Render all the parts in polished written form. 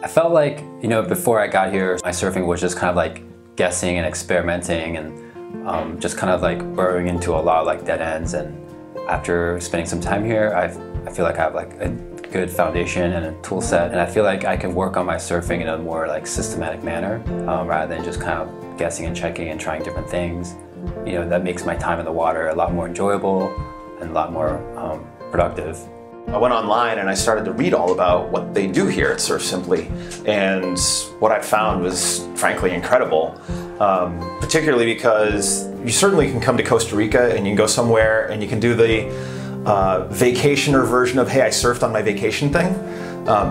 I felt like, before I got here, my surfing was just kind of like guessing and experimenting and just kind of like burrowing into a lot of like dead ends. And after spending some time here, I feel like I have like a good foundation and a tool set, and I feel like I can work on my surfing in a more like systematic manner rather than just kind of guessing and checking and trying different things. That makes my time in the water a lot more enjoyable and a lot more productive. I went online and I started to read all about what they do here at Surf Simply, and what I found was frankly incredible, particularly because you certainly can come to Costa Rica and you can go somewhere and you can do the vacationer version of, hey, I surfed on my vacation thing.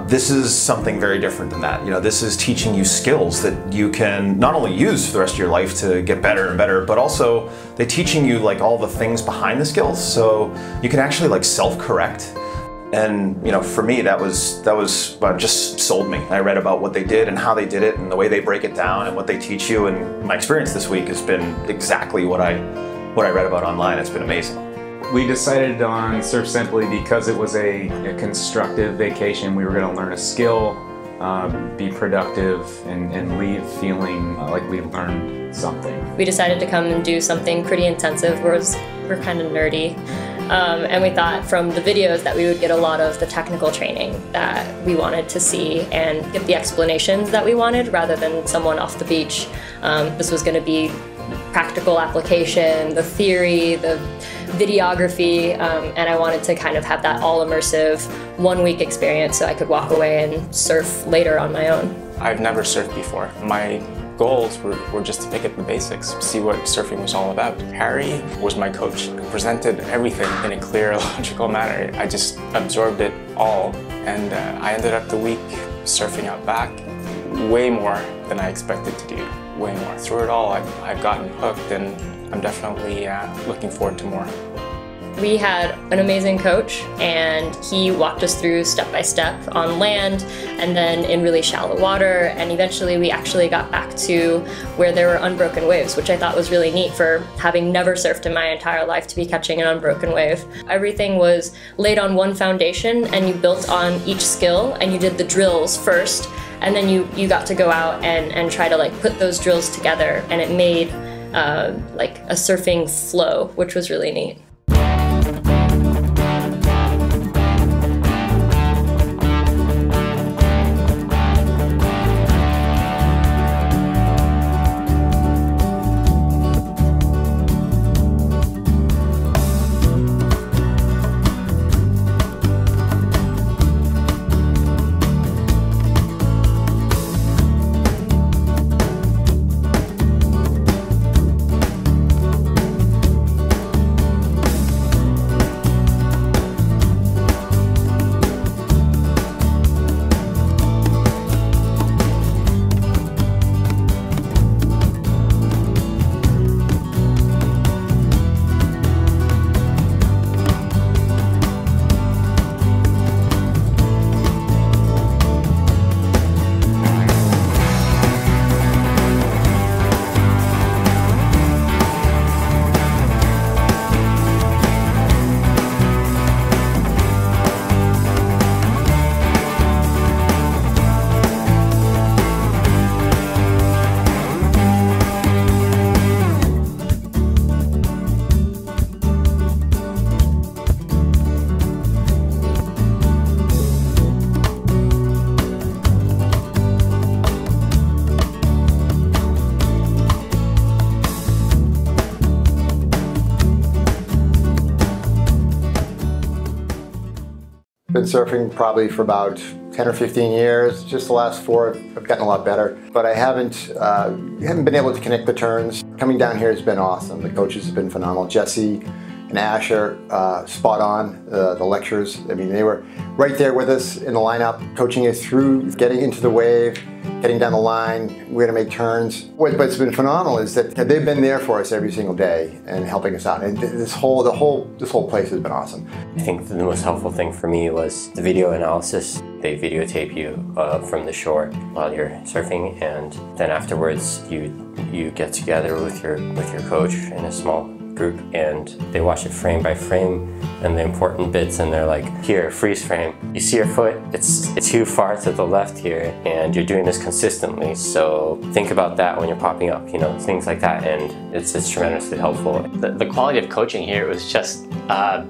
This is something very different than that. This is teaching you skills that you can not only use for the rest of your life to get better and better, but also they're teaching you like all the things behind the skills, so you can actually like self-correct. And for me, that was just sold me. I read about what they did and how they did it and the way they break it down and what they teach you. And my experience this week has been exactly what I read about online. It's been amazing. We decided on Surf Simply because it was a constructive vacation. We were going to learn a skill, be productive, and leave feeling like we learned something. We decided to come and do something pretty intensive. We're kind of nerdy. And we thought from the videos that we would get a lot of the technical training that we wanted to see and get the explanations that we wanted rather than someone off the beach. This was going to be practical application, the theory, the videography, and I wanted to kind of have that all immersive 1 week experience so I could walk away and surf later on my own. I've never surfed before. My goals were just to pick up the basics, see what surfing was all about. Harry was my coach, presented everything in a clear, logical manner. I just absorbed it all, and I ended up the week surfing out back way more than I expected to do, way more. Through it all, I've gotten hooked, and I'm definitely looking forward to more. We had an amazing coach, and he walked us through step by step on land and then in really shallow water, and eventually we actually got back to where there were unbroken waves, which I thought was really neat for having never surfed in my entire life to be catching an unbroken wave. Everything was laid on one foundation and you built on each skill, and you did the drills first, and then you got to go out and try to like put those drills together, and it made like a surfing flow, which was really neat. Been surfing probably for about 10 or 15 years. Just the last 4 I've gotten a lot better, but I haven't been able to connect the turns. Coming down here has been awesome. The coaches have been phenomenal. Jesse and Asher, spot on. The lectures, I mean, they were right there with us in the lineup, coaching us through getting into the wave, getting down the line, where to make turns. What's been phenomenal is that they've been there for us every single day and helping us out. And this whole place has been awesome. I think the most helpful thing for me was the video analysis. They videotape you from the shore while you're surfing, and then afterwards you get together with your coach in a small group, and they watch it frame by frame and the important bits, and they're like, here, freeze frame. You see your foot, it's too far to the left here, and you're doing this consistently, so think about that when you're popping up, you know, things like that, and it's tremendously helpful. The quality of coaching here was just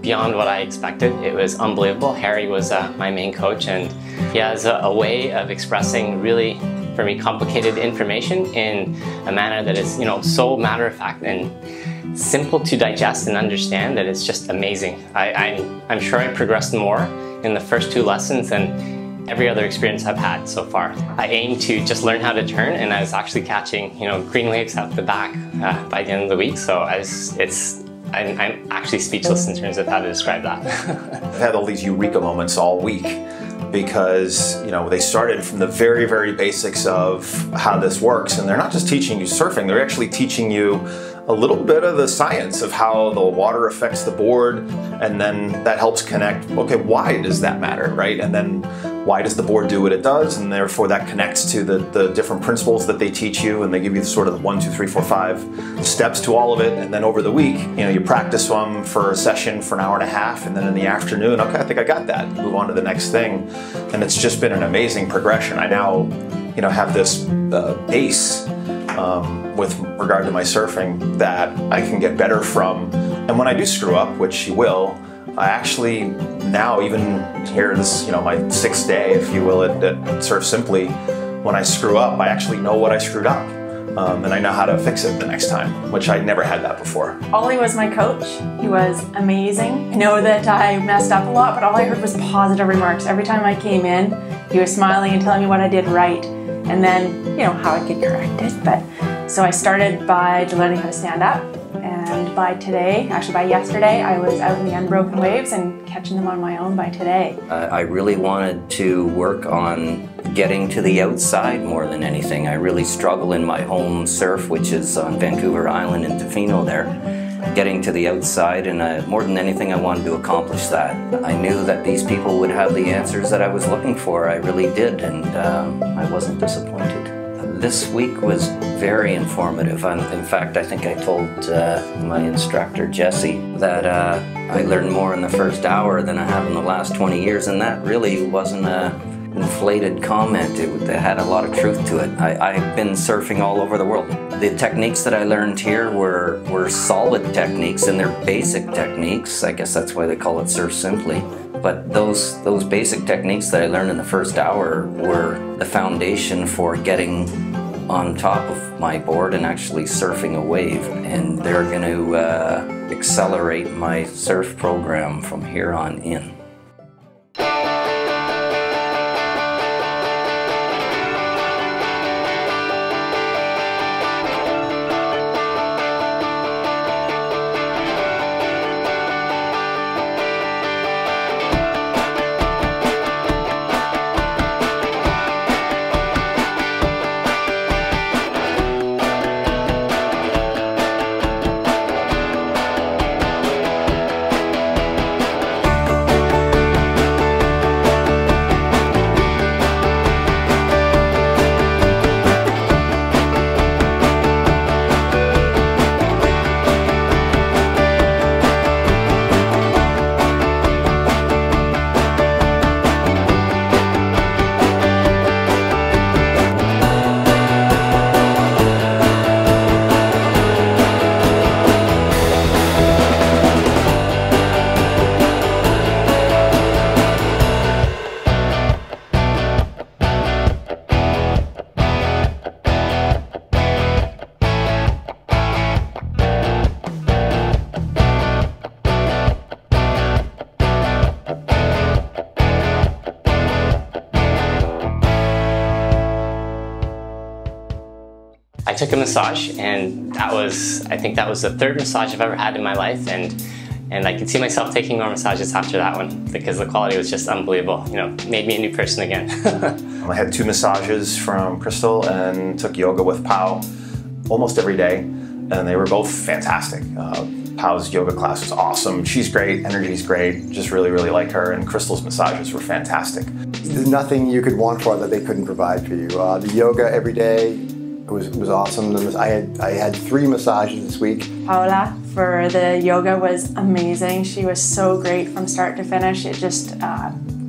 beyond what I expected. It was unbelievable. Harry was my main coach, and he has a way of expressing really, for me, complicated information in a manner that is, you know, so matter-of-fact and simple to digest and understand that it's just amazing. I'm sure I progressed more in the first 2 lessons than every other experience I've had so far. I aim to just learn how to turn, and I was actually catching, you know, green waves out the back by the end of the week. So I'm actually speechless in terms of how to describe that. I've had all these eureka moments all week, because, you know, they started from the very, very basics of how this works, and they're not just teaching you surfing, they're actually teaching you a little bit of the science of how the water affects the board, and then that helps connect, okay, why does that matter, right? And then why does the board do what it does, and therefore that connects to the different principles that they teach you, and they give you sort of the 1, 2, 3, 4, 5 steps to all of it, and then over the week, you know, you practice them for a session for an hour and a half, and then in the afternoon, okay, I think I got that, move on to the next thing, and it's just been an amazing progression. I now, you know, have this base with regard to my surfing that I can get better from, and when I do screw up, which you will, I actually now, even here, this, you know, my 6th day, if you will, at Surf Simply, when I screw up, I actually know what I screwed up, and I know how to fix it the next time, which I never had that before. Ollie was my coach. He was amazing. I know that I messed up a lot, but all I heard was positive remarks. Every time I came in, he was smiling and telling me what I did right, and then, you know, how I could correct it. But so I started by learning how to stand up, and by today, actually by yesterday, I was out in the unbroken waves and catching them on my own by today. I really wanted to work on getting to the outside more than anything. I really struggle in my home surf, which is on Vancouver Island in Tofino there. Getting to the outside, and more than anything, I wanted to accomplish that. I knew that these people would have the answers that I was looking for. I really did, and I wasn't disappointed. This week was very informative. In fact, I think I told my instructor, Jesse, that I learned more in the first hour than I have in the last 20 years, and that really wasn't an inflated comment. It had a lot of truth to it. I've been surfing all over the world. The techniques that I learned here were solid techniques, and they're basic techniques. I guess that's why they call it Surf Simply. But those basic techniques that I learned in the first hour were the foundation for getting on top of my board and actually surfing a wave. And they're going to accelerate my surf program from here on in. I took a massage, and I think that was the 3rd massage I've ever had in my life, and I could see myself taking more massages after that one because the quality was just unbelievable. You know, made me a new person again. I had 2 massages from Crystal and took yoga with Pau almost every day, and they were both fantastic. Pau's yoga class was awesome. She's great, energy's great, just really, really like her, and Crystal's massages were fantastic. There's nothing you could want for that they couldn't provide for you. The yoga every day, It was awesome. I had 3 massages this week. Paola for the yoga was amazing. She was so great from start to finish. It just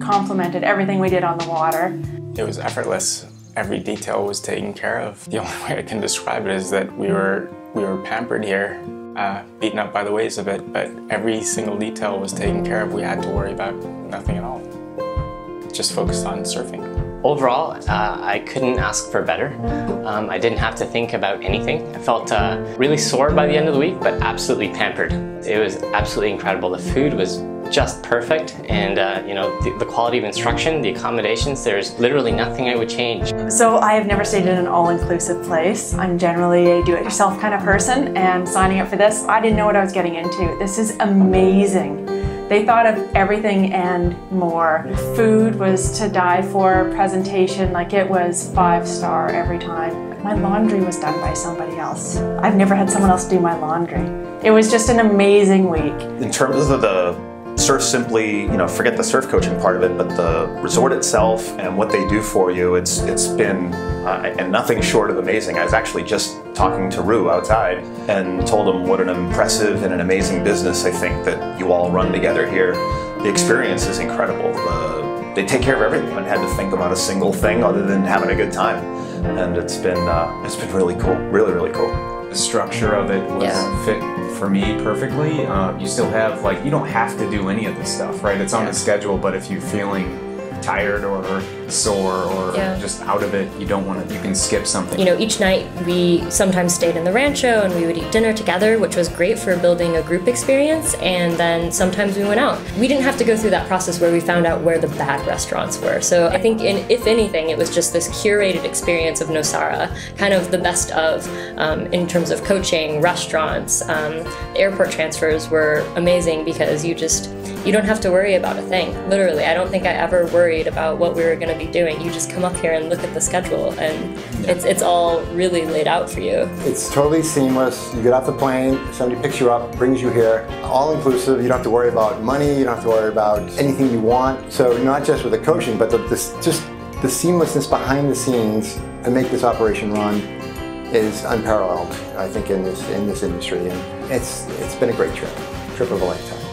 complemented everything we did on the water. It was effortless. Every detail was taken care of. The only way I can describe it is that we were pampered here, beaten up by the waves a bit, but every single detail was taken care of. We had to worry about nothing at all. Just focused on surfing. Overall, I couldn't ask for better. I didn't have to think about anything. I felt really sore by the end of the week, but absolutely pampered. It was absolutely incredible. The food was just perfect, and you know, the quality of instruction, the accommodations, there's literally nothing I would change. So I have never stayed in an all-inclusive place. I'm generally a do-it-yourself kind of person, and signing up for this, I didn't know what I was getting into. This is amazing. They thought of everything and more. Food was to die for, presentation, like it was 5-star every time. My laundry was done by somebody else. I've never had someone else do my laundry. It was just an amazing week. In terms of the Surf Simply, you know, forget the surf coaching part of it, but the resort itself and what they do for you, it's been and nothing short of amazing. I was actually just talking to Rue outside and told him what an impressive and an amazing business I think that you all run together here. The experience is incredible. They take care of everything. I haven't had to think about a single thing other than having a good time, and it's been really cool, really cool. The structure of it was fit for me perfectly. You still have, like, you don't have to do any of this stuff, right? It's on the schedule, but if you're feeling tired or sore or just out of it, you don't want to, you can skip something. You know, each night we sometimes stayed in the rancho and we would eat dinner together, which was great for building a group experience, and then sometimes we went out. We didn't have to go through that process where we found out where the bad restaurants were. So I think if anything, it was just this curated experience of Nosara, kind of the best of in terms of coaching, restaurants. The airport transfers were amazing because you don't have to worry about a thing. Literally, I don't think I ever worried about what we were going to be doing. You just come up here and look at the schedule, and it's all really laid out for you. It's totally seamless. You get off the plane, somebody picks you up, brings you here. All inclusive. You don't have to worry about money. You don't have to worry about anything you want. So not just with the coaching, but just the seamlessness behind the scenes to make this operation run is unparalleled, I think, in this industry. And it's been a great trip of a lifetime.